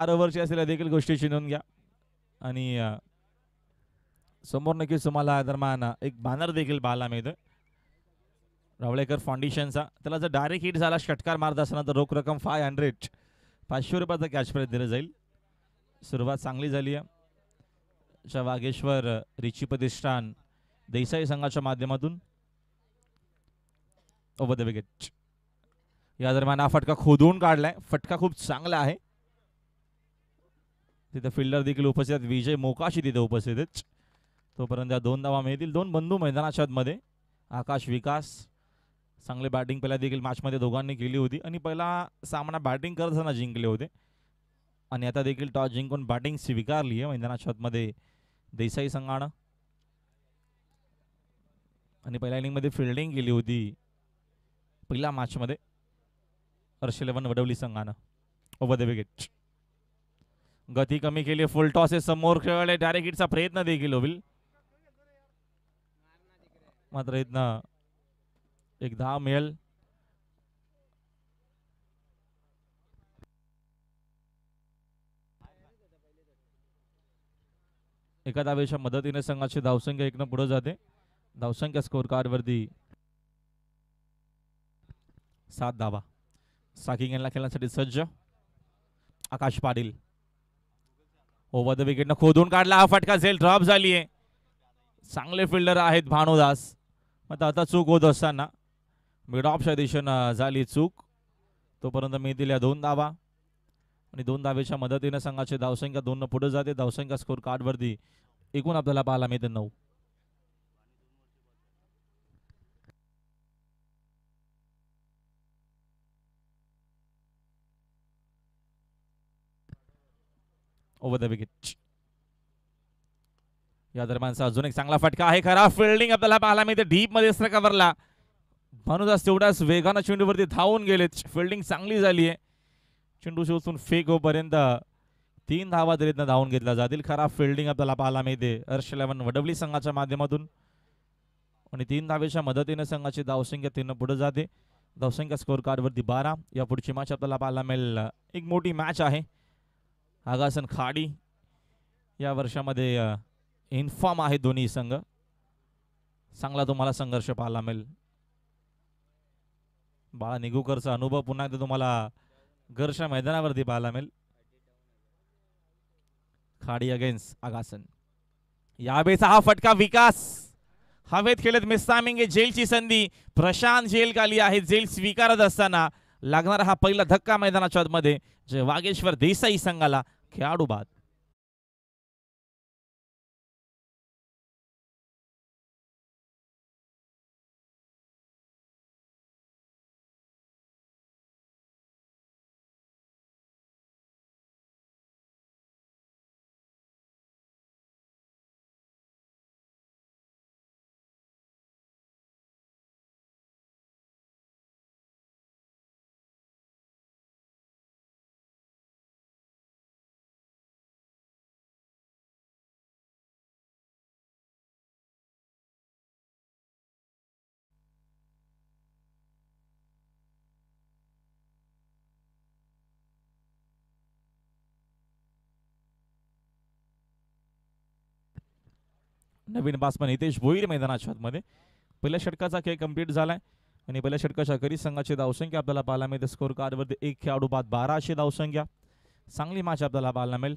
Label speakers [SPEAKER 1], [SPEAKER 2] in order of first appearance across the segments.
[SPEAKER 1] ओव्हरची असलेल्या देखील गोष्टी चिन्हून घ्या. आणि समोर नक्कीच तुम्हाला दरम्यान एक बॅनर देखील पाहायला मिळतं रावळेकर फाउंडेशनचा. त्याला जर डायरेक्ट हिट झाला षटकार मारत असताना तर रोख रक्कम 500 रुपयाचा कॅश प्राइज दिलं जाईल. सुरुवात चांगली झाली आहे वागेश्वर रिची प्रतिष्ठान देसाई संघाच्या माध्यमातून. Over the wicket. या दरम्यान हा फटका खोदून काढलाय. फटका खूप चांगला आहे. तिथे फिल्डर देखील उपस्थित आहेत. विजय मोकाशी तिथे उपस्थित आहेत. तोपर्यंत 2 धावा मिळतील. 2 बंधू मैदानाच्या मध्ये आकाश विकास चांगले बॅटिंग पहिल्या देखील मॅचमध्ये दोघांनी केली होती आणि पहिला सामना बॅटिंग करत असताना जिंकले होते आणि आता देखील टॉस जिंकून बॅटिंग स्वीकारली आहे मैदानाच्या मध्ये देसाई संघानं. आणि पहिल्या इनिंगमध्ये फिल्डिंग केली होती पहिल्या मॅचमध्ये हर्ष11 वडवली संघानं. Over the wicket. गती कमी केली. फुल टॉस समोर खेळले. डायरेक्ट हिटचा प्रयत्न देखील होईल मात्र इथनं एक धाव मिळेल. एका धावेच्या मदतीने संघाची धावसंख्या 1 पुढे जाते. धावसंख्या स्कोर कार्ड वरती 7 धावा. साकिंग यांना खेळण्यासाठी सज्ज आकाश पाटील. ओव्हर द विकेट खोदून काढला. हा फटका झेल ड्रॉप झाली आहे. चांगले फिल्डर आहेत भानुदास. आता चूक होत असताना मिड ऑफच्या दिशेनं झाली चूक. तोपर्यंत मिळतील या 2 धावा आणि 2 धावेच्या मदतीने संघाची धावसंख्या 2 पुढे जाते. धावसंख्या स्कोर कार्ड वरती एकूण आपल्याला पाहायला मिळते 9. Over the wicket. या दरम्यानचा अजून एक चांगला फटका आहे. खरा फिल्डिंग आपल्याला पाहायला मिळते डीप मध्ये कव्हरला. भानुदास तेवढ्याच वेगानं चेंडूवरती धावून गेले. फिल्डिंग चांगली झाली आहे. चेंडू शोधून फेक होईपर्यंत 3 धावा तरीतनं धावून घेतला जातील. खरा फिल्डिंग आपल्याला पाहायला मिळते हर्ष11 वडवली संघाच्या माध्यमातून आणि 3 धावेच्या मदतीने संघाची धावसंख्या 3 पुढे जाते. धावसंख्या स्कोर कार्ड वरती 12. या पुढची मॅच आपल्याला पाहायला मिळेल. एक मोठी मॅच आहे. आगासन खाडी या वर्षामध्ये इन्फॉर्म आहे दोन्ही संघ. चांगला तुम्हाला संघर्ष पाहायला मिळेल. बाळा निगुकरचा अनुभव पुन्हा एकदा तुम्हाला घरच्या मैदानावरती पाहायला मिळेल. खाडी अगेन्स्ट आगासन. यावेळेचा हा फटका विकास हवेत खेळत मिस टायमिंग आहे. जेलची संधी प्रशांत जेल खाली आहे. जेल स्वीकारत असताना लागणारा हा पहिला धक्का मैदानाच्या मध्ये जे वागेश्वर देसाई संघाला खेळाडू बाद. नवीन बासमन हितेश भोईर मैदानाच्या मध्ये. पहिल्या षटकाचा खेळ कंप्लीट झालाय आणि पहिल्या षटकाच्या अखेरीस संघाची धावसंख्या आपल्याला पाहायला मिळते. स्कोर कार्डवरती 1 खेळाडू बाद 12 धावसंख्या. चांगली मॅच आपल्याला पाहायला मिळेल.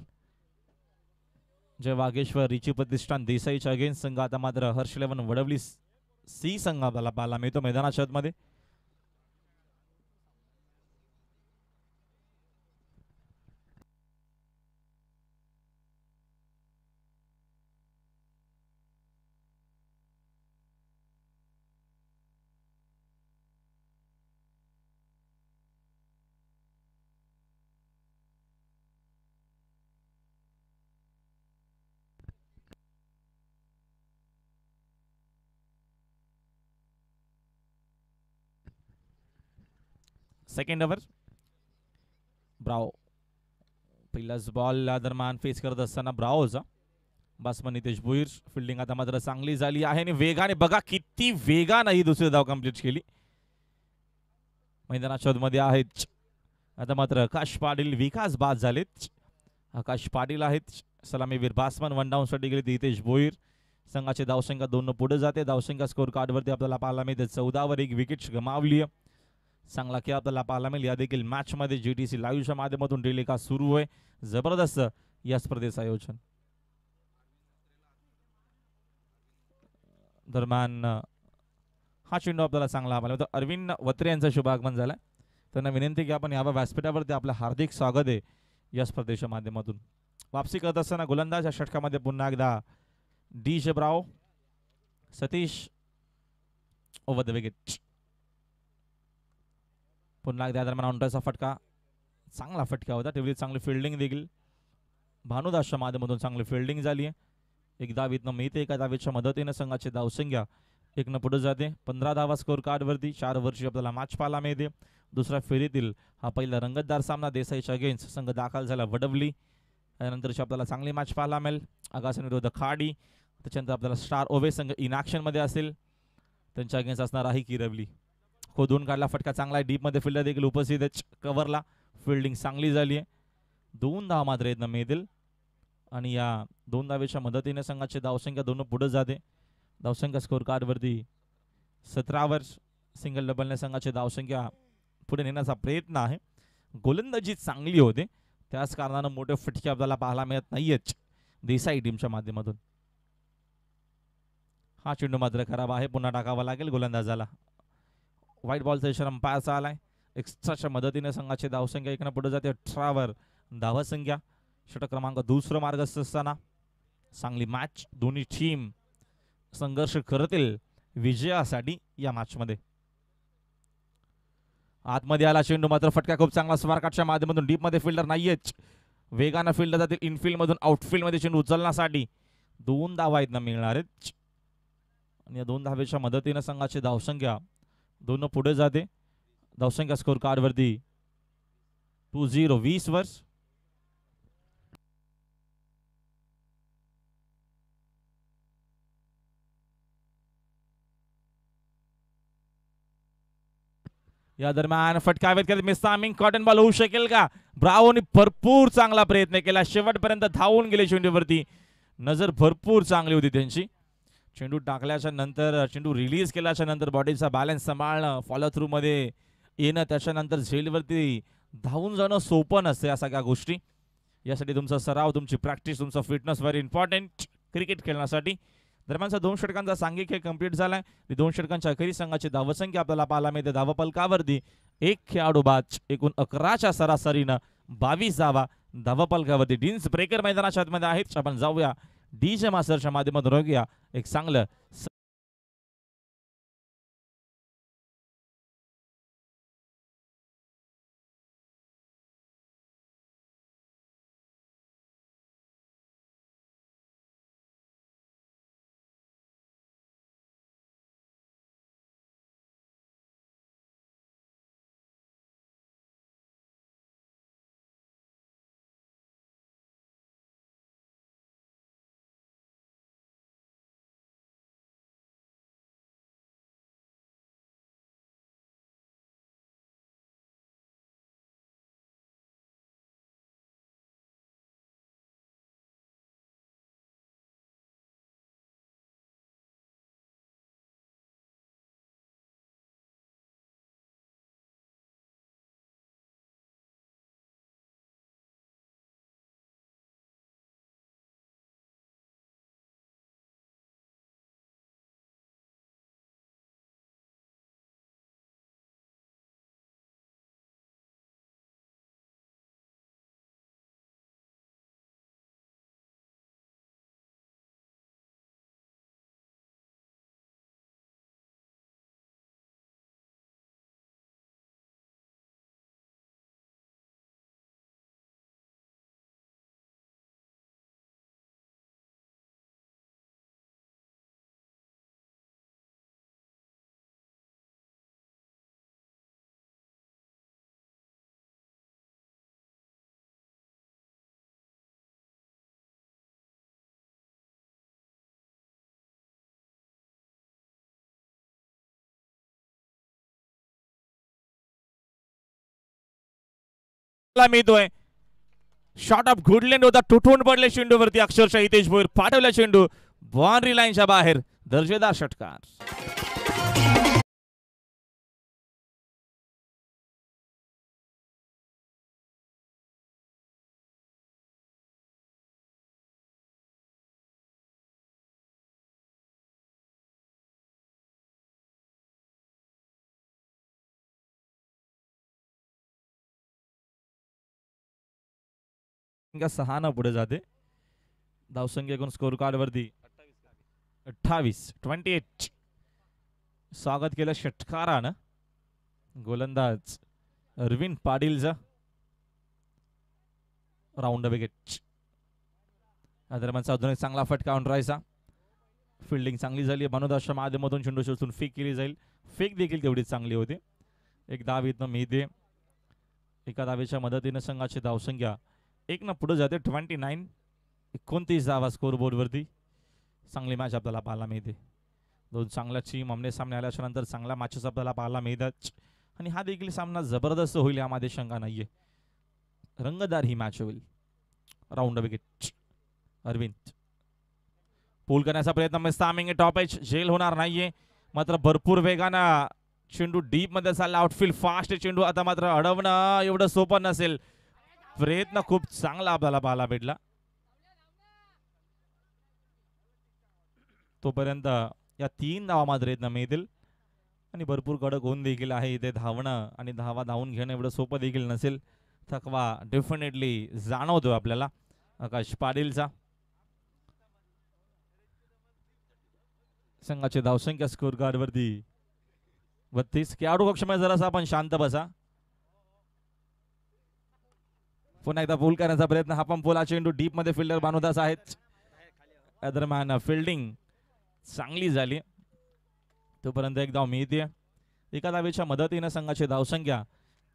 [SPEAKER 1] जय वागेश्वर रिची प्रतिष्ठान देसाईच्या अगेन्स्ट संघ. आता मात्र हर्ष11 वडवली सी संघ आपल्याला पाहायला मिळतो मैदानाच्या मध्ये. Second over. ब्रावो पहिलाच बॉल दरम्यान फेस करत असताना ब्रावोचा बासमन नितेश भोईर. फिल्डिंग आता मात्र चांगली झाली आहे आणि वेगाने बघा किती वेगाने ही दुसरी धाव कंप्लीट केली. मैदानाच्या मध्ये आहेत आता मात्र आकाश पाटील विकास बाद झालेत. आकाश पाटील आहेत. सलामीवीर बासमन. वन डाऊन साठी गेले हितेश भोईर. संघाचे धावसंख्या 2 पुढे जाते. धावसंख्या स्कोर कार्डवरती आपल्याला पाहायला मिळते 14 एक विकेट गमावली आहे. चांगला खेळ आपल्याला पाहायला मिळेल या देखील मॅच मध्ये. GTC लाईव्हच्या माध्यमातून डेली का सुरू आहे. जबरदस्त या स्पर्धेचं आयोजन. दरम्यान हा चेंडू आपल्याला चांगला पाहिला. अरविंद वत्रे यांचं शुभागमन झालं. त्यांना विनंती की आपण यावं व्यासपीठावरती. आपलं हार्दिक स्वागत आहे या स्पर्धेच्या माध्यमातून. वापसी करत असताना गोलंदाज या षटकामध्ये पुन्हा एकदा डी शेब्राव. Satish over the wicket. पुन्हा एकदा दरम्यान ऑनटॉयचा फटका. चांगला फटका होता. तेवढी चांगली फिल्डिंग देखील भानुदासच्या माध्यमातून चांगली फिल्डिंग झाली आहे. एक धावीतनं मिळते. एका धावीच्या मदतीनं संघाची धावसंख्या 1 पुढे जाते. 15 धावा स्कोर कार्डवरती. 4 वर्षी आपल्याला मॅच पाहायला मिळते. दुसऱ्या फेरीतील हा पहिला रंगतदार सामना देसाईच्या अगेन्स्ट संघ दाखल झाला वडवली. त्यानंतरची आपल्याला चांगली मॅच पाहायला मिळेल. आगासन विरुद्ध खाडी. त्याच्यानंतर आपल्याला स्टार ओवे संघ इन ॲक्शनमध्ये असेल. त्यांच्या अगेन्स्ट असणार आहे किरवली. खोदून काढला फटका चांगला आहे. डीपमध्ये फिल्डर देखील उपस्थित आहे. कव्हरला फिल्डिंग चांगली झाली आहे. 2 धावा मात्र येत मिळतील आणि या 2 धावेच्या मदतीने संघाची धावसंख्या 2 पुढे जाते. धावसंख्या स्कोर कार्डवरती 17 सिंगल डबलने संघाची धावसंख्या पुढे नेण्याचा प्रयत्न आहे. गोलंदाजी चांगली होते. त्याच कारणानं मोठे फटके आपल्याला पाहायला मिळत नाहीयेत देसाई टीमच्या माध्यमातून. हा चेंडू मात्र खराब आहे. पुन्हा टाकावा लागेल गोलंदाजाला. व्हाईट बॉलचा इशारा अंपायरचा आलाय. एक्स्ट्राच्या मदतीने संघाची धावसंख्या 1 पुढे जाते. 18 धावसंख्या. षटक क्रमांक 2 मार्गस्थ असताना चांगली मॅच. दोन्ही टीम संघर्ष करतील विजयासाठी या मॅच मध्ये. आतमध्ये आला चेंडू मात्र फटका खूप चांगला स्मारकाटच्या माध्यमातून. डीप मध्ये फिल्डर नाहीयेच. वेगानं फिल्डर जातील इनफिल्ड मधून आउटफिल्ड मध्ये चेंडू उचलण्यासाठी. 2 धावा इथनं मिळणार आहेत आणि या 2 धावेच्या मदतीने संघाची धावसंख्या 2 पुढे जाते. धावसंख्या स्कोर कार्डवरती 20 वर. या दरम्यान फटकावेत करत मिसामिंग कॉटन बॉल होऊ शकेल का. ब्रावोने भरपूर चांगला प्रयत्न केला. शेवटपर्यंत धावून गेले चेंडूवरती. नजर भरपूर चांगली होती त्यांची. चेंडू टाकल्याच्या नंतर चेंडू रिलीज केल्याच्या नंतर बॉडीचा बॅलन्स सांभाळणं, फॉलो थ्रू मध्ये येणं, त्याच्यानंतर झेलवरती धावून जाणं सोपं नसतं. या सगळ्या गोष्टी यासाठी तुमचा सराव, तुमची प्रॅक्टिस, तुमचा फिटनेस व्हेरी इम्पॉर्टंट क्रिकेट खेळण्यासाठी. दरम्यानचा 2 षटकांचा सांघिक खेळ कंप्लीट झालाय. 2 षटकांच्या अखेरी संघाची धावसंख्या आपल्याला पाहायला मिळते. धावपलकावरती 1 खेळाडू बाद. एकूण 11च्या सरासरीनं 22 धावा धावपलकावरती. डीन्स ब्रेकर मैदानाच्या आतमध्ये आहेत. आपण जाऊया डीजे मास्टरच्या माध्यमातून बघूया एक चांगलं मिळतोय. शॉट ऑफ गुडलँड होता, तुटून पडले चेंडूवरती अक्षरशः हितेश भोईर. पाठवला चेंडू बाउंड्री लाईनच्या बाहेर. दर्जेदार षटकार. सहा न पुढे जाते. धावसंख्या एकूण स्कोर कार्ड वरती 28. स्वागत केलं षटकारानं गोलंदाज अरविंद पाटीलचा. Round wicket. दरम्यानचा अजून एक चांगला फटका ऑनरायचा. फिल्डिंग चांगली झाली. भानुदासच्या माध्यमातून चेंडू शोधून फेक केली जाईल. फेक देखील तेवढीच चांगली होती. एक धाव इथनं मिळते. एका धावेच्या मदतीने संघाची धावसंख्या 1 न पुढे जाते. 29 धावा स्कोर बोर्डवरती. चांगली मॅच आपल्याला पाहायला मिळते. दोन चांगल्या टीम आमने सामने आल्याच्या नंतर चांगला मॅचेस आपल्याला पाहायला मिळतात आणि हा देखील सामना जबरदस्त होईल यामध्ये शंका नाहीये. रंगतदार ही मॅच होईल. Round wicket. अरविंद पूल करण्याचा प्रयत्न मिस्तामिंग. टॉप एज झेल होणार नाहीये. मात्र भरपूर वेगानं चेंडू डीप मध्ये चालला. आउटफील्ड फास्ट चेंडू. आता मात्र अडवणं एवढं सोपं नसेल. प्रयत्न खूप चांगला आपल्याला पाहायला भेटला. तोपर्यंत या 3 धावा मात्र येत मिळतील आणि भरपूर कडक होऊन देखील आहे. इथे धावणं आणि धावून घेणं एवढं सोपं देखील नसेल. थकवा डेफिनेटली जाणवतो आपल्याला आकाश पाटीलचा. संघाची धावसंख्या स्कोर कार्ड वरती 32. खेळाडू कक्षामध्ये जरासा आपण शांत बसा. पुन्हा एकदा पूल करण्याचा प्रयत्न. हा पण पोला चेंडू डीप मध्ये फिल्डर भानुदास आहेत. दरम्यान फिल्डिंग चांगली झाली. तोपर्यंत एक धाव मिळते. एका धावेच्या मदतीने संघाची धावसंख्या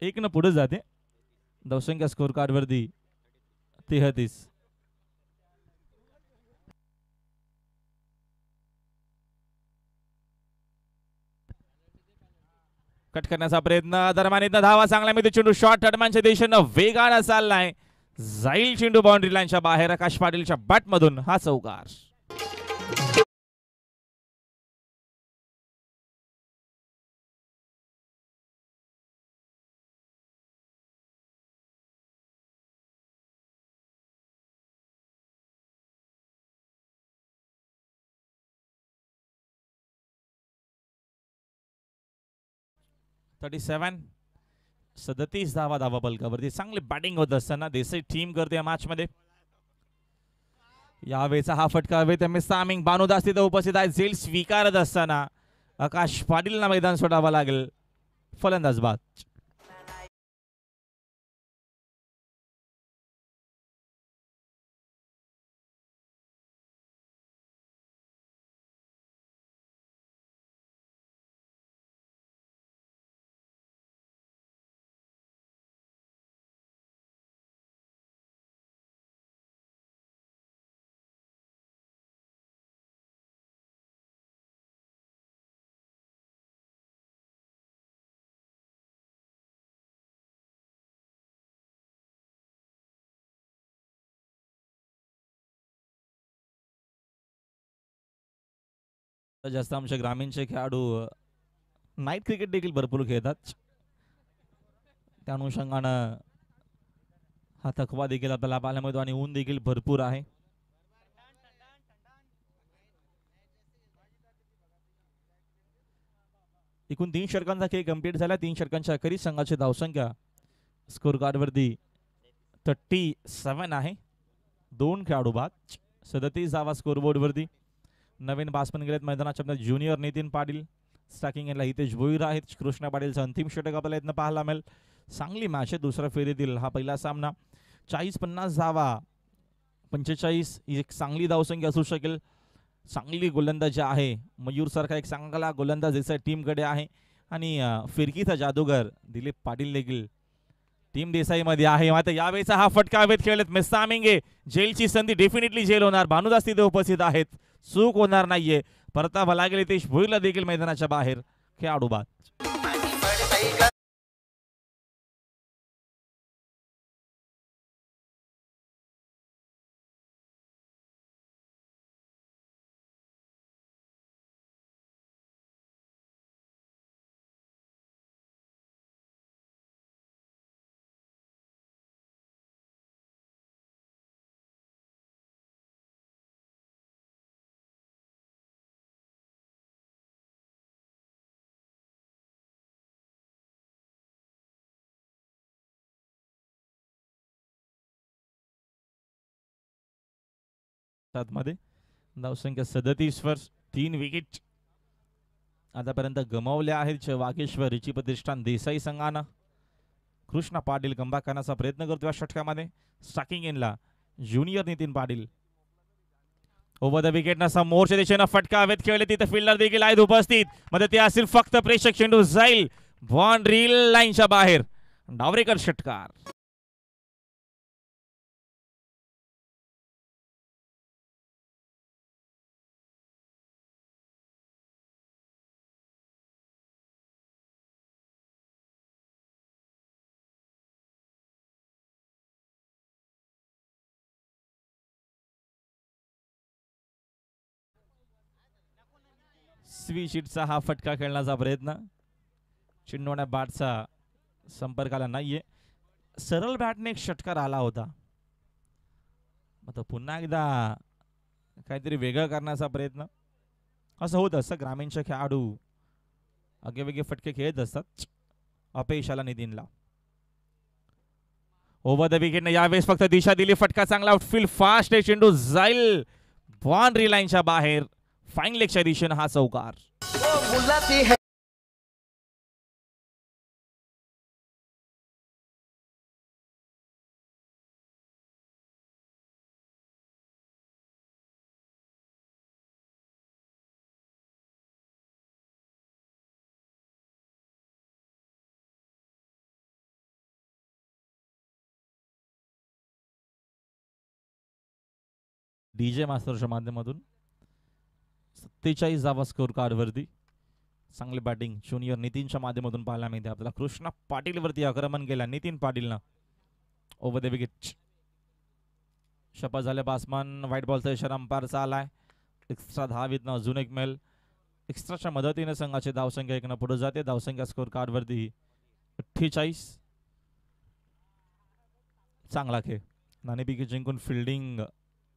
[SPEAKER 1] 1 न पुढे जाते. धावसंख्या स्कोर कार्ड वरती 33. कट करण्याचा प्रयत्न. दरम्यान इथं धावा चांगला मिळते. चेंडू शॉर्ट हडमानच्या दिशेनं वेगानं चाललाय. जाईल चेंडू बाउंड्री लाईनच्या बाहेर. आकाश पाटीलच्या बॅट मधून हा चौकार. सदतीस धावा बलकावरती. चांगली बॅटिंग होत असताना देसाई टीम करते या मॅच मध्ये. यावेळेचा हा फटका हवेत. मिस्तामिंग भानुदास तिथे उपस्थित आहे. झेल स्वीकारत असताना आकाश पाटीलला मैदान सोडावं लागेल. फलंदाज बाद. जास्त आमच्या ग्रामीणचे खेळाडू नाईट क्रिकेट देखील भरपूर खेळतात. त्या अनुषंगानं हा थकवा देखील आपल्याला पाहायला मिळतो आणि ऊन देखील भरपूर आहे. एकूण 3 षटकांचा खेळ कंप्लीट झाला. 3 षटकांच्या अखेरीस संघाची धावसंख्या स्कोर कार्ड वरती 37 आहे. 2 खेळाडू बाद. 37 धावा स्कोर बोर्ड वरती. नवीन बासमन गेलेत मैदानाच्या. ज्युनियर नितीन पाटील. स्टॅकिंग याला हितेश भोईर आहेत. कृष्णा पाटीलचं अंतिम षटक आपल्याला इथनं पाहायला मिळेल. चांगली मॅच आहे. दुसऱ्या फेरीतील हा पहिला सामना. 40-50 धावा 45 ही एक चांगली धावसंख्या असू शकेल. चांगली गोलंदाजी आहे. मयूर सारखा एक चांगला गोलंदाज देसाई टीमकडे आहे आणि फिरकीचा जादूगर दिलीप पाटील देखील टीम देसाई मध्ये आहे. मात्र यावेळेचा हा फटका हवेत खेळलेत मिस्तामिंगे. जेलची संधी डेफिनेटली जेल होणार. भानुदास तिथे उपस्थित आहेत. चूक होणार नाहीये. परतावा लागेल. हितेश भोईरला देखील मैदानाच्या बाहेर. खेळाडू बाद. मध्ये धावसंख्या 37 वर 3 विकेट आतापर्यंत गमावल्या आहेत वागेश्वर, रिची प्रतिष्ठान, देसाई संघानं. कृष्णा पाटील कमबॅक करण्याचा प्रयत्न करतो या षटकामध्ये. स्टार्टिंग इनला junior Nitin Patil. Over the wicket समोरच्या दिशेनं फटका हवेत खेळले, तिथे फिल्डर देखील आहेत उपस्थित. मध्ये ते असतील फक्त प्रेक्षक. चेंडू जाईल बाउंड्री लाईनच्या बाहेर. डावरेकर षटकार. स्वीचिटचा हा फटका खेळण्याचा प्रयत्न. चिंडवण्या बॅटचा संपर्क आला नाहीये. सरळ बॅटने एक षटकार आला होता. आता पुन्हा एकदा काहीतरी वेगळं करण्याचा प्रयत्न. असं होत असतं, ग्रामीणचे खेळाडू आगेवेगळे फटके खेळत असतात. अपयश आला नितीनला. ओव्हर द विकेट यावेळेस फक्त दिशा दिली. फटका चांगला, आउटफील्ड फास्ट आहे. चेंडू जाईल बाउंड्री लाईनच्या बाहेर. फाईन लेगच्या दिशेनं हा चौकार. डीजे मास्टरच्या माध्यमातून 47 धावा स्कोर कार्डवरती. चांगली बॅटिंग ज्युनियर नितीनच्या माध्यमातून पाहायला मिळते आपल्याला. कृष्णा पाटील वरती आक्रमण केला नितीन पाटीलनं. Over the wicket. शपथ झाले बासमन. व्हाईट बॉलचा इशारा अंपायरचा आलाय. एक्स्ट्रा धावीतनं अजून एक मेल. एक्स्ट्राच्या मदतीने संघाची धावसंख्या 1 पुढे जाते. धावसंख्या स्कोर कार्डवरती 48. चांगला खेळ. नाणेफेक जिंकून फिल्डिंग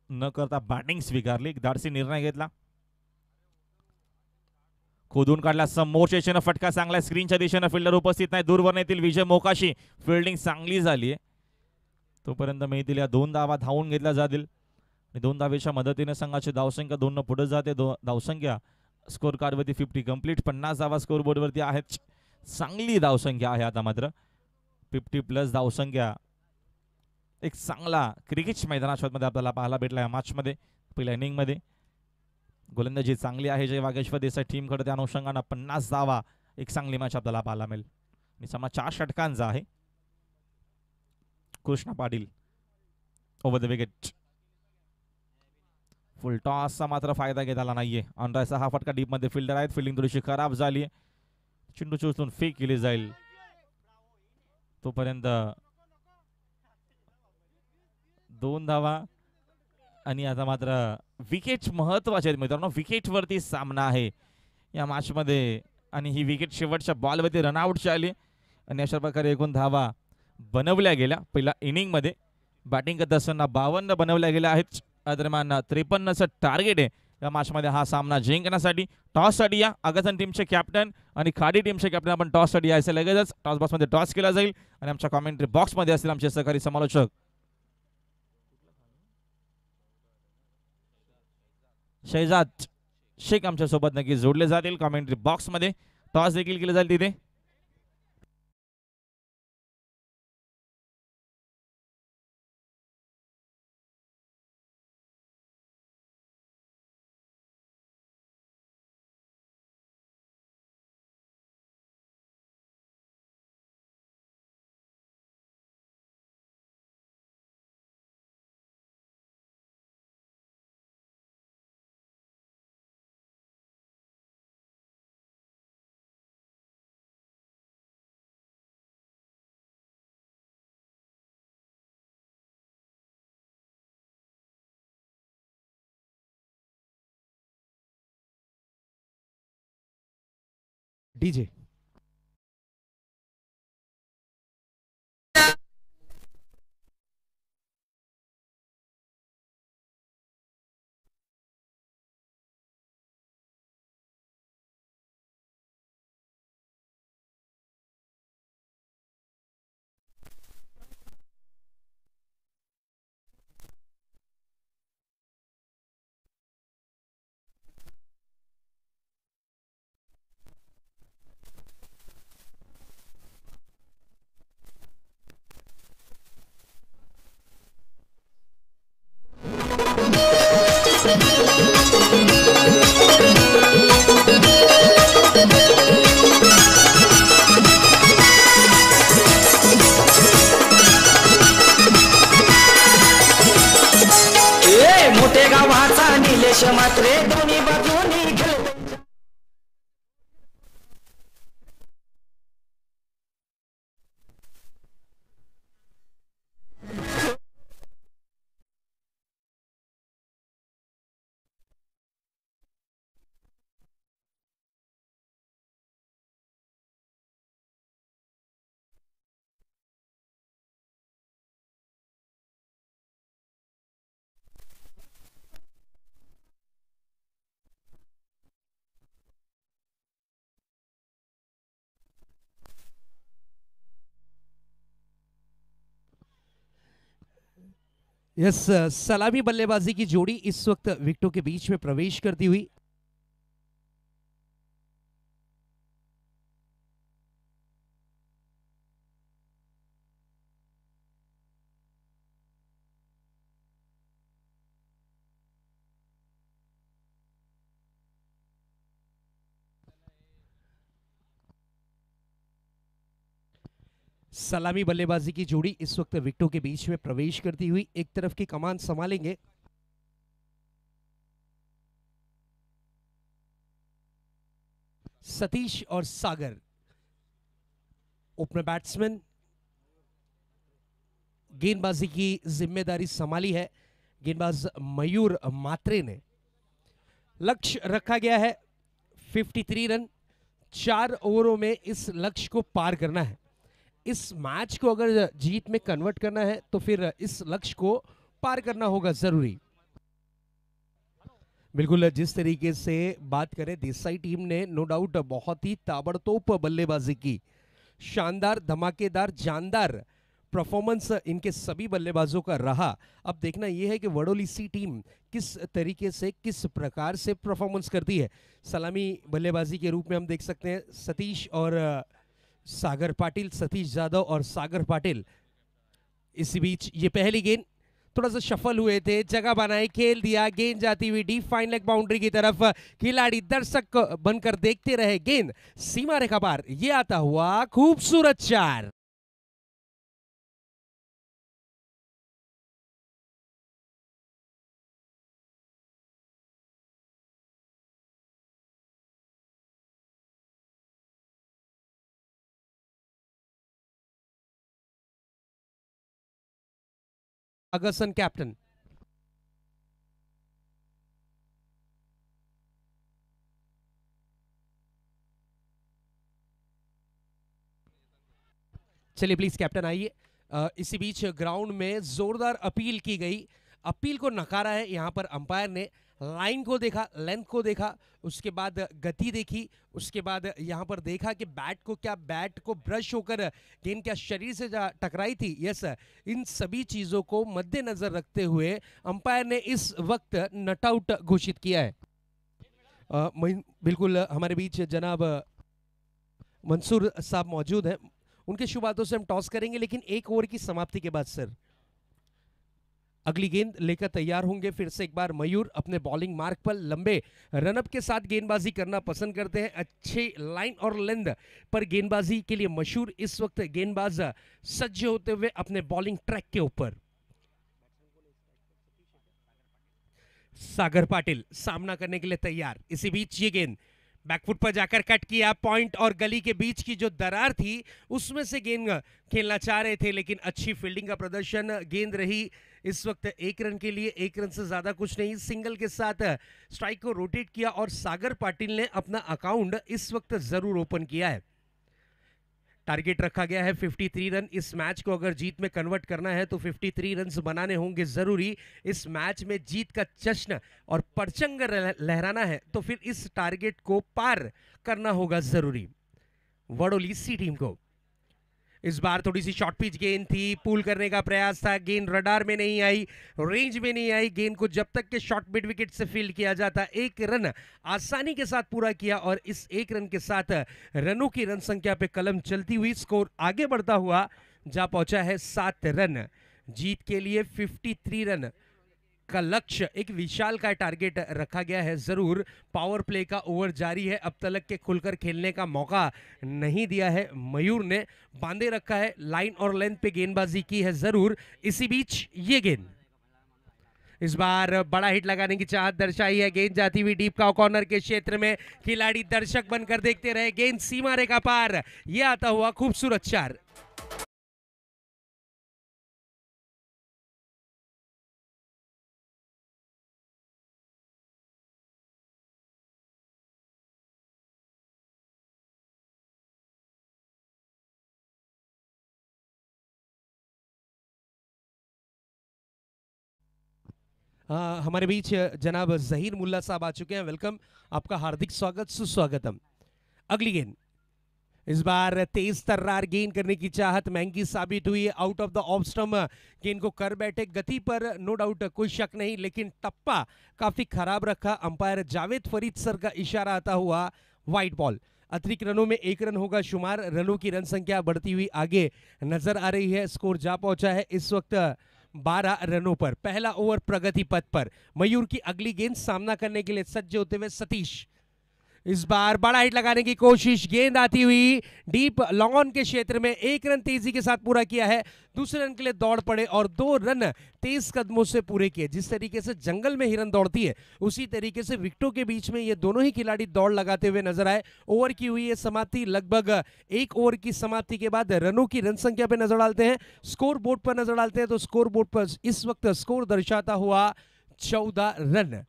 [SPEAKER 1] न करता बॅटिंग स्वीकारली. धाडसी निर्णय घेतला. खोदून काढला समोरच्या दिशेनं फटका चांगला. स्क्रीनच्या दिशेनं फिल्डर उपस्थित नाही. दूरवर येतील विजय मोकाशी. फिल्डिंग चांगली झाली आहे. तोपर्यंत मिळतील या 2 धावा धावून घेतल्या जातील. 2 धावेच्या मदतीने संघाची धावसंख्या 2 पुढे जाते. धावसंख्या स्कोर कार्डवरती 50 कंप्लीट. 50 धावा स्कोर बोर्डवरती आहेत. चांगली धावसंख्या आहे आता मात्र. 50+ धावसंख्या. एक चांगला क्रिकेट मैदानामध्ये आपल्याला पाहायला भेटला या मॅचमध्ये. पहिल्या इनिंगमध्ये गोलंदाजी चांगली आहे जय वागेश्वर देसाई टीमकडे. त्या अनुषंगाने 50 धावा एक चांगली मॅच आपल्याला पाहायला मिळेल. आणि समा 4 षटकांचा आहे. Krishna Patil over the wicket. Full टॉसचा मात्र फायदा घेता आला नाहीये. ऑनरायचा हा फटका डीप मध्ये फिल्डर आहेत. फिल्डिंग थोडीशी खराब झाली आहे. चेंडू चोचून फेक केली जाईल. तोपर्यंत 2 धावा. आणि आता मात्र विकेट महत्वाचे आहेत मित्रांनो. विकेटवरती सामना आहे या मॅचमध्ये. आणि ही विकेट शेवटच्या बॉलवरती रनआउटची आली. आणि अशा प्रकारे एकूण धावा बनवल्या गेल्या पहिल्या इनिंगमध्ये. बॅटिंग करत असताना 52 बनवल्या गेल्या आहेत. दरम्यान 53चं टार्गेट आहे या मॅचमध्ये हा सामना जिंकण्यासाठी. टॉससाठी या आगतन टीमचे कॅप्टन आणि खाडी टीमचे कॅप्टन आपण टॉससाठी यायचं लगेचच. टॉस बॉक्समध्ये टॉस केला जाईल आणि आमच्या कॉमेंट्री बॉक्समध्ये असतील आमचे सहकारी समालोचक शहजाद शेख आमच्या सोबत नक्की जोडले जातील. कॉमेंट्री बॉक्समध्ये टॉस देखील केले जाईल तिथे. डीजे
[SPEAKER 2] मोठे गावाचा निलेश मात्रे दोन्ही बाजूनी
[SPEAKER 3] यस सलामी बल्लेबाजी की जोड़ी इस वक्त विकेटों के बीच में प्रवेश करती हुई सलामी बल्लेबाजी की जोड़ी इस वक्त विकेटों के बीच में प्रवेश करती हुई एक तरफ की कमान संभालेंगे सतीश और सागर। ओपनर बैट्समैन गेंदबाजी की जिम्मेदारी संभाली है गेंदबाज मयूर मात्रे ने। लक्ष्य रखा गया है 53 रन। 4 ओवरों में इस लक्ष्य को पार करना है। इस मैच को अगर जीत में कन्वर्ट करना है तो फिर इस लक्ष्य को पार करना होगा जरूरी। बिल्कुल जिस तरीके से बात करें देसाई टीम ने नो डाउट बहुत ही ताबड़तोड़ बल्लेबाजी की। शानदार धमाकेदार जानदार परफॉर्मेंस इनके सभी बल्लेबाजों का रहा। अब देखना यह है कि वडोली सी टीम किस तरीके से किस प्रकार से परफॉर्मेंस करती है। सलामी बल्लेबाजी के रूप में हम देख सकते हैं सतीश और सागर पाटिल, सतीश जाधव और सागर पाटिल। इसी बीच ये पहली गेंद थोड़ा सा शफल हुए थे, जगह बनाई, खेल दिया, गेंद जाती हुई डीप फाइन लेग बाउंड्री की तरफ। खिलाड़ी दर्शक बनकर देखते रहे, गेंद सीमा रेखा पार। ये आता हुआ खूबसूरत 4। अगसन कैप्टन। चलिए प्लीज कैप्टन आइए। इसी बीच ग्राउंड में जोरदार अपील की गई। अपील को नकारा है यहां पर अंपायर ने। लाइन को देखा, लेंथ को देखा, उसके बाद गति देखी, उसके बाद यहां पर देखा कि बैट को ब्रश होकर गेंद क्या शरीर से टकराई थी। यस, इन सभी चीजों को मद्देनजर रखते हुए अंपायर ने इस वक्त नट आउट घोषित किया है। बिल्कुल हमारे बीच जनाब मंसूर साहब मौजूद हैं, उनके शुभ हाथों से हम टॉस करेंगे, लेकिन 1 ओवर की समाप्ति के बाद सर अगली गेंद लेकर तैयार होंगे। फिर से एक बार मयूर अपने बॉलिंग मार्क पर लंबे रनअप के साथ गेंदबाजी करना पसंद करते हैं। अच्छे लाइन और लेंथ पर गेंदबाजी के लिए मशहूर इस वक्त गेंदबाज सज्ज होते हुए अपने बॉलिंग ट्रैक के ऊपर। सागर पाटिल सामना करने के लिए तैयार। इसी बीच ये गेंद बैकफुट पर जाकर कट किया। पॉइंट और गली के बीच की जो दरार थी उसमें से गेंद खेलना चाह रहे थे, लेकिन अच्छी फील्डिंग का प्रदर्शन। गेंद रही इस वक्त 1 रन के लिए, 1 रन से ज्यादा कुछ नहीं। सिंगल के साथ स्ट्राइक को रोटेट किया और सागर पाटिल ने अपना अकाउंट इस वक्त जरूर ओपन किया है। टारगेट रखा गया है 53 रन। इस मैच को अगर जीत में कन्वर्ट करना है तो 53 रन बनाने होंगे जरूरी। इस मैच में जीत का जश्न और परचम लहराना है तो फिर इस टारगेट को पार करना होगा जरूरी वडोली सी टीम को। इस बार थोड़ी सी शॉर्ट पिच गेंद थी, पुल करने का प्रयास था, गेंद रडार में नहीं आई, रेंज में नहीं आई। गेंद को जब तक के शॉर्ट मिड विकेट से फील्ड किया जाता, 1 रन आसानी के साथ पूरा किया और इस 1 रन के साथ रनों की रन संख्या पे कलम चलती हुई स्कोर आगे बढ़ता हुआ जा पहुंचा है 7 रन। जीत के लिए 53 रन का लक्ष्य, एक विशाल का टारगेट रखा गया है। जरूर पावर प्ले का ओवर जारी है, अब तलक के खुलकर खेलने का मौका नहीं दिया है मयूर ने, बांधे रखा है, लाइन और लेंथ पे गेंदबाजी की है जरूर। इसी बीच ये गेंद इस बार बड़ा हिट लगाने की चाहत दर्शाई है, गेंद जाती हुई डीप का कॉर्नर के क्षेत्र में, खिलाड़ी दर्शक बनकर देखते रहे, गेंद सीमा रेखा पार, ये आता हुआ खूबसूरत चार। हमारे बीच जनाब जहीर मुल्ला साहब आ चुके हैं, वेलकम, आपका हार्दिक स्वागत सुस्वागतम। अगली गेंद इस बार तेज तर्रार गेंद करने की चाहत महंगी साबित हुई, out of the off stump गेंद को कर बैठे, गति पर नो डाउट कोई शक नहीं, लेकिन टप्पा काफी खराब रखा, अंपायर जावेद फरीद सर का इशारा आता हुआ वाइट बॉल। अतिरिक्त रनों में 1 रन होगा शुमार, रनों की रन संख्या बढ़ती हुई आगे नजर आ रही है, स्कोर जा पहुंचा है इस वक्त 12 रनों पर। पहला ओवर प्रगति पथ पर, मयूर की अगली गेंद सामना करने के लिए सज्ज होते हुए सतीश, इस बार बड़ा हिट लगाने की कोशिश, गेंद आती हुई डीप लॉन्ग ऑन के क्षेत्र में, 1 रन तेजी के साथ पूरा किया है, दूसरे रन के लिए दौड़ पड़े और 2 रन तेज कदमों से पूरे किए। जिस तरीके से जंगल में हिरन दौड़ती है उसी तरीके से विकेटों के बीच में ये दोनों ही खिलाड़ी दौड़ लगाते हुए नजर आए। ओवर की हुई है समाप्ति, लगभग 1 ओवर की समाप्ति के बाद रनों की रन संख्या पे नजर डालते हैं, स्कोर बोर्ड पर नजर डालते हैं, तो स्कोर बोर्ड पर इस वक्त स्कोर दर्शाता हुआ 14 रन।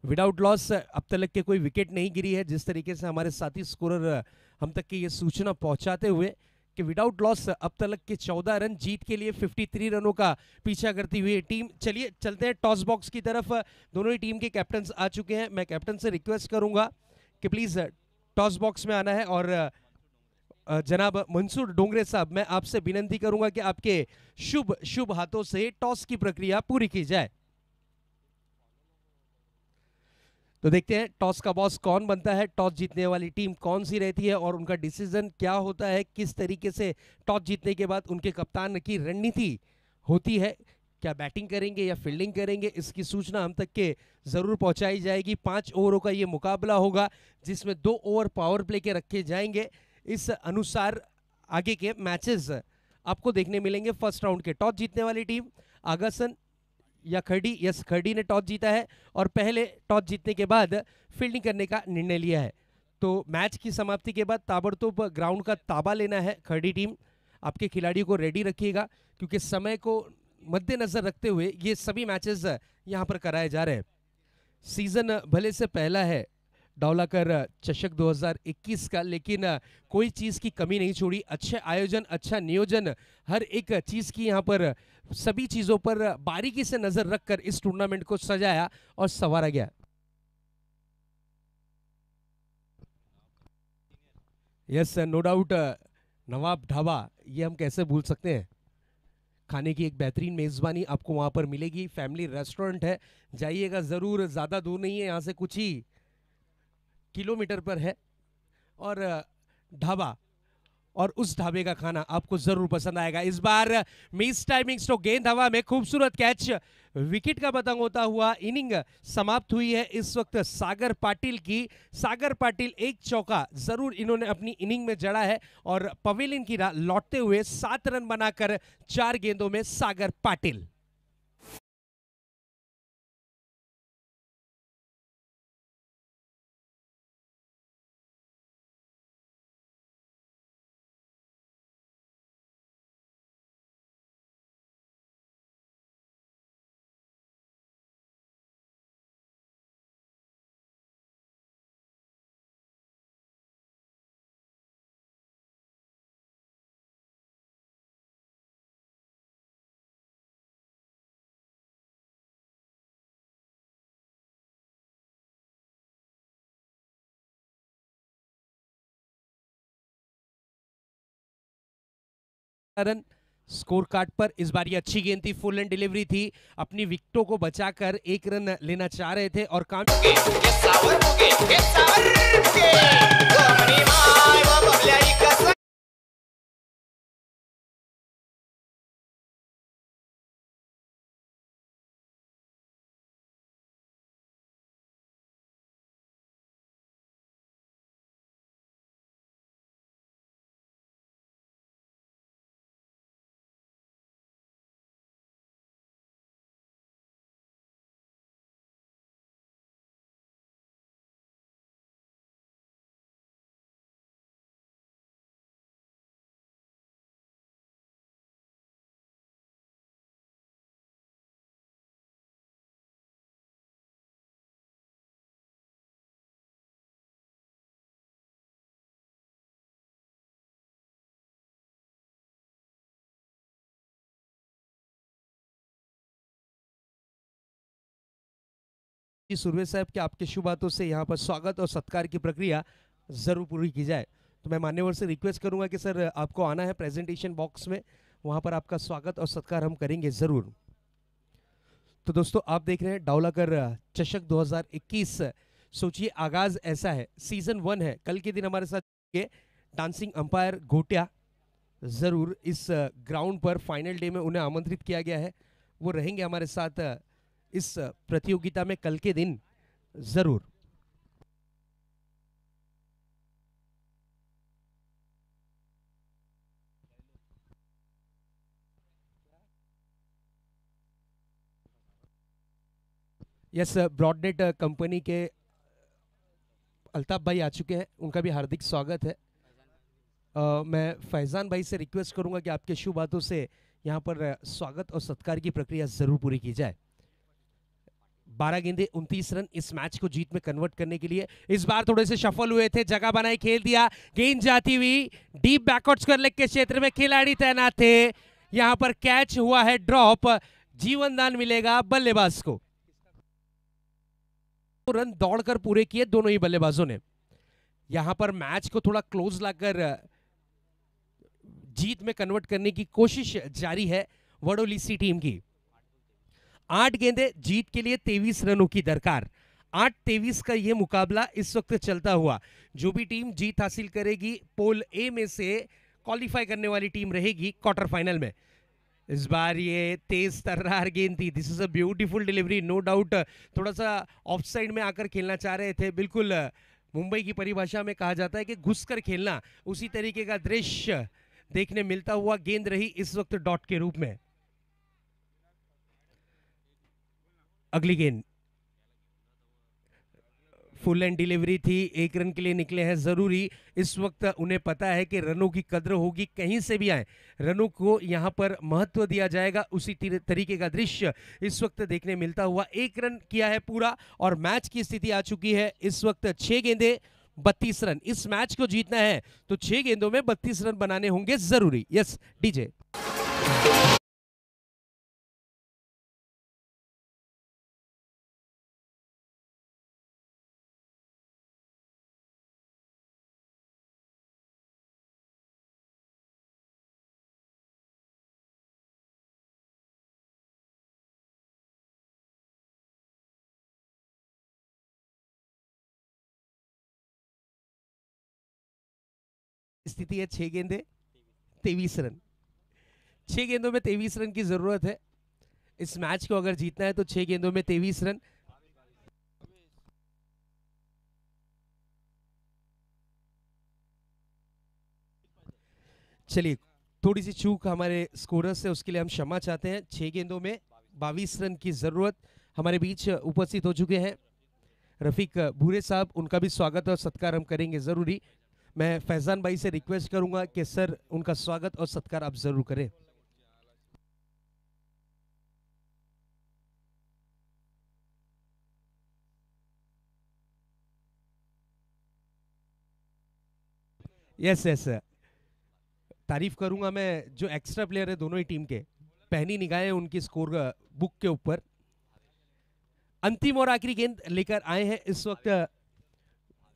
[SPEAKER 3] विदाउट लॉस अब तक के कोई विकेट नहीं गिरी है, जिस तरीके से हमारे साथी स्कोरर हम तक की ये सूचना पहुंचाते हुए कि विदाउट लॉस अब तक के 14 रन, जीत के लिए 53 रनों का पीछा करती हुई टीम। चलिए चलते हैं टॉस बॉक्स की तरफ, दोनों ही टीम के कैप्टन आ चुके हैं, मैं कैप्टन से रिक्वेस्ट करूंगा कि प्लीज टॉस बॉक्स में आना है, और जनाब मंसूर डोंगरे साहब, मैं आपसे विनंती करूंगा कि आपके शुभ हाथों से टॉस की प्रक्रिया पूरी की जाए। तो देखते हैं टॉस का बॉस कौन बनता है, टॉस जीतने वाली टीम कौन सी रहती है और उनका डिसीजन क्या होता है, किस तरीके से टॉस जीतने के बाद उनके कप्तान की रणनीति होती है, क्या बैटिंग करेंगे या फील्डिंग करेंगे, इसकी सूचना हम तक के जरूर पहुंचाई जाएगी। 5 ओवरों का ये मुकाबला होगा जिसमें 2 ओवर पावर प्ले के रखे जाएंगे, इस अनुसार आगे के मैचेस आपको देखने मिलेंगे। फर्स्ट राउंड के टॉस जीतने वाली टीम आगासन या खड़ी, यस खड़ी ने टॉस जीता है और पहले टॉस जीतने के बाद फील्डिंग करने का निर्णय लिया है। तो मैच की समाप्ति के बाद ताबड़तोड़ ग्राउंड का ताबा लेना है खड़ी टीम, आपके खिलाड़ियों को रेडी रखिएगा क्योंकि समय को मद्देनजर रखते हुए ये सभी मैचेस यहाँ पर कराए जा रहे हैं। सीजन भले से पहला है डौलाकर चषक 2021 का, लेकिन कोई चीज की कमी नहीं छोड़ी, अच्छे आयोजन, अच्छा नियोजन, हर एक चीज की यहाँ पर सभी चीजों पर बारीकी से नजर रखकर इस टूर्नामेंट को सजाया और संवारा गया। यस नो डाउट, नवाब ढाबा, ये हम कैसे भूल सकते हैं, खाने की एक बेहतरीन मेजबानी आपको वहां पर मिलेगी, फैमिली रेस्टोरेंट है, जाइएगा जरूर, ज्यादा दूर नहीं है, यहाँ से कुछ ही किलोमीटर पर है, और ढाबा और उस ढाबे का खाना आपको जरूर पसंद आएगा। इस बार मिस टाइमिंग्स तो गेंद हवा में, खूबसूरत कैच, विकेट का पतंग होता हुआ इनिंग समाप्त हुई है इस वक्त सागर पाटिल की। सागर पाटिल एक चौका जरूर इन्होंने अपनी इनिंग में जड़ा है और पवेलियन की राह लौटते हुए 7 रन बनाकर 4 गेंदों में सागर पाटिल। रन स्कोर कार्ड पर इस बार ये अच्छी गेंद थी, फुल एंड डिलीवरी थी, अपनी विकेटों को बचाकर 1 रन लेना चाह रहे थे और काम जी सुरवे साहब कि आपके शुभ हाथों से यहाँ पर स्वागत और सत्कार की प्रक्रिया जरूर पूरी की जाए। तो मैं मान्यवर से रिक्वेस्ट करूंगा कि सर आपको आना है प्रेजेंटेशन बॉक्स में, वहां पर आपका स्वागत और सत्कार हम करेंगे जरूर। तो दोस्तों आप देख रहे हैं डाउलाकर चषक 2021। सोचिए आगाज ऐसा है, सीजन 1 है। कल के दिन हमारे साथ ये डांसिंग अंपायर घोटिया जरूर इस ग्राउंड पर फाइनल डे में उन्हें आमंत्रित किया गया है, वो रहेंगे हमारे साथ इस प्रतियोगिता में कल के दिन जरूर। यस, ब्रॉडनेट कंपनी के अल्ताफ भाई आ चुके हैं, उनका भी हार्दिक स्वागत है। मैं फैजान भाई से रिक्वेस्ट करूंगा कि आपके शुभ हाथों से यहाँ पर स्वागत और सत्कार की प्रक्रिया जरूर पूरी की जाए। 12 गेंदे 29 रन इस मैच को जीत में कन्वर्ट करने के लिए इस बार थोड़े से सफल हुए थे, जगह बनाई, खेल दिया, गेंद जाती हुई डीप बैकवर्ड स्क्वायर लेग के क्षेत्र में खिलाड़ी तैनात थे। यहां पर कैच हुआ है ड्रॉप, जीवन दान मिलेगा बल्लेबाज को। रन दौड़कर पूरे किए दोनों ही बल्लेबाजों ने। यहां पर मैच को थोड़ा क्लोज लाकर जीत में कन्वर्ट करने की कोशिश जारी है वडोलिसी टीम की। 8 गेंदे जीत के लिए 23 रनों की दरकार। 8-23 का यह मुकाबला इस वक्त चलता हुआ, जो भी टीम जीत हासिल करेगी पोल ए में से क्वालिफाई करने वाली टीम रहेगी क्वार्टर फाइनल में। इस बार ये तेज तर्रार गेंद थी, this is a beautiful delivery, no doubt. थोड़ा सा ऑफ साइड में आकर खेलना चाह रहे थे, बिल्कुल मुंबई की परिभाषा में कहा जाता है कि घुसकर खेलना, उसी तरीके का दृश्य देखने मिलता हुआ गेंद रही इस वक्त डॉट के रूप में। अगली गेंद फुल एंड डिलीवरी थी, 1 रन के लिए निकले हैं जरूरी। इस वक्त उन्हें पता है कि रनों की कद्र होगी, कहीं से भी आए रनों को यहां पर महत्व दिया जाएगा, उसी तरीके का दृश्य इस वक्त देखने मिलता हुआ। 1 रन किया है पूरा और मैच की स्थिति आ चुकी है इस वक्त 6 गेंदे 32 रन। इस मैच को जीतना है तो 6 गेंदों में 32 रन बनाने होंगे जरूरी। Yes DJ. स्थिति है 6 गेंदे 23 रन। 6 गेंदों में 23 रन की जरूरत है इस मैच को अगर जीतना है तो। 6 गेंदों में 23 रन। चलिए, थोड़ी सी चूक हमारे स्कोरर से, उसके लिए हम क्षमा चाहते हैं। 6 गेंदों में 22 रन की जरूरत। हमारे बीच उपस्थित हो चुके हैं रफीक भूरे साहब, उनका भी स्वागत और सत्कार हम करेंगे जरूरी। मैं फैजान भाई से रिक्वेस्ट करूंगा कि सर उनका स्वागत और सत्कार आप जरूर करें। यस यस, तारीफ करूंगा मैं जो एक्स्ट्रा प्लेयर है दोनों ही टीम के, पहनी निगाहें उनकी स्कोर बुक के ऊपर। अंतिम और आखिरी गेंद लेकर आए हैं इस वक्त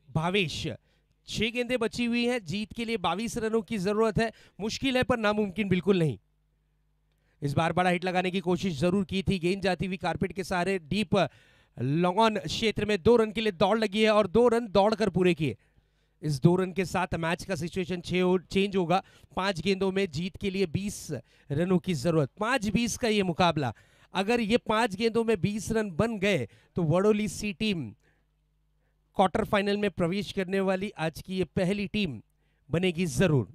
[SPEAKER 3] भावेश। 6 गेंदें बची हुई हैं, जीत के लिए 22 रनों की जरूरत है। मुश्किल है पर नामुमकिन बिल्कुल नहीं। इस बार बड़ा हिट लगाने की कोशिश जरूर की थी, गेंद जाती हुई कारपेट के सहारे डीप लॉन्ग ऑन क्षेत्र में 2 रन के लिए दौड़ लगी है और 2 रन दौड़कर पूरे किए। इस 2 रन के साथ मैच का सिचुएशन चेंज होगा। 5 गेंदों में जीत के लिए 20 रनों की जरूरत। 5-20 का ये मुकाबला, अगर ये 5 गेंदों में 20 रन बन गए तो वडोलिसी टीम क्वार्टर फाइनल में प्रवेश करने वाली आज की ये पहली टीम बनेगी जरूर।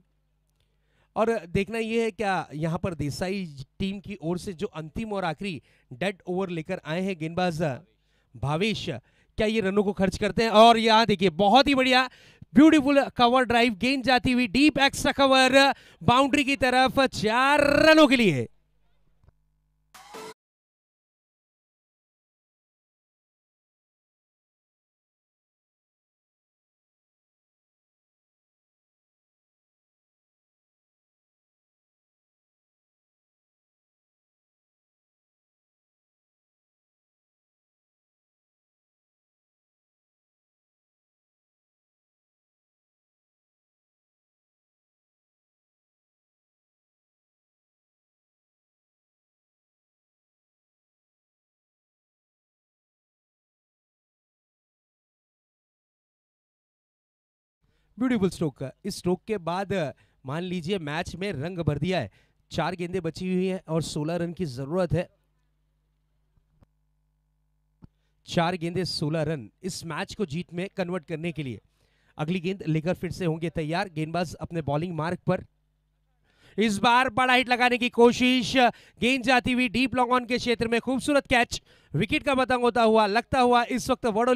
[SPEAKER 3] और देखना यह है क्या यहां पर देसाई टीम की ओर से जो अंतिम और आखिरी डेड ओवर लेकर आए हैं गेंदबाज भावेश, क्या ये रनों को खर्च करते हैं। और यहां देखिए बहुत ही बढ़िया ब्यूटीफुल कवर ड्राइव, गेंद जाती हुई डीप एक्स्ट्रा कवर बाउंड्री की तरफ, 4 रनों के लिए। Beautiful stroke. इस स्ट्रोक के बाद मान लीजिए मैच में रंग भर दिया है। 4 गेंदें बची हुई हैं और 16 रन की जरूरत है। 4 गेंदें 16 रन इस मैच को जीत में कन्वर्ट करने के लिए। अगली गेंद लेकर फिर से होंगे तैयार गेंदबाज अपने बॉलिंग मार्क पर। इस बार बड़ा हिट लगाने की कोशिश, गेंद जाती हुई डीप लॉन्ग ऑन के क्षेत्र में, खूबसूरत कैच, विकेट का पतंग होता हुआ लगता हुआ इस वक्त वड़ो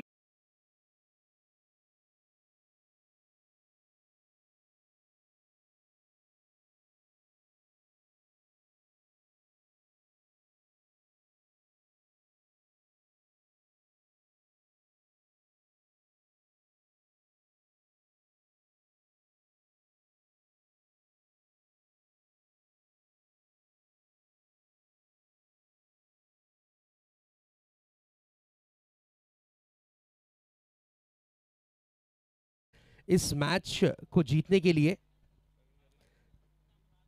[SPEAKER 3] इस मैच को जीतने के लिए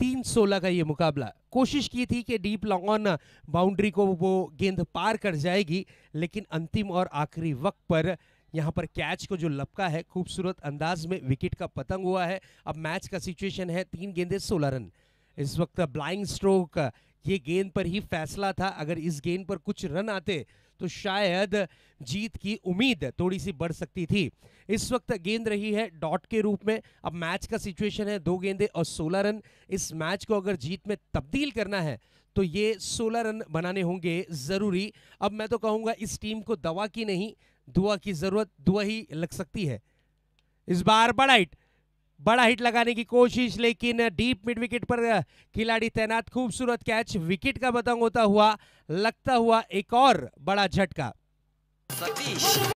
[SPEAKER 3] 3-16 का ये मुकाबला। कोशिश की थी कि डीप लॉन्ग ऑन बाउंड्री को वो गेंद पार कर जाएगी, लेकिन अंतिम और आखिरी वक्त पर यहां पर कैच को जो लपका है, खूबसूरत अंदाज में विकेट का पतंग हुआ है। अब मैच का सिचुएशन है 3 गेंदें 16 रन। इस वक्त ब्लाइंड स्ट्रोक ये गेंद पर ही फैसला था। अगर इस गेंद पर कुछ रन आते तो शायद जीत की उम्मीद थोड़ी सी बढ़ सकती थी। इस वक्त गेंद रही है डॉट के रूप में। अब मैच का सिचुएशन है 2 गेंदें और 16 रन। इस मैच को अगर जीत में तब्दील करना है तो ये 16 रन बनाने होंगे जरूरी। अब मैं तो कहूंगा इस टीम को दवा की नहीं, दुआ की जरूरत, दुआ ही लग सकती है। इस बार बड़ा हिट लगाने की कोशिश, लेकिन डीप मिड विकेट पर खिलाड़ी तैनात, खूबसूरत कैच, विकेट का पतंग होता हुआ लगता हुआ एक और बड़ा झटका।
[SPEAKER 2] सतीश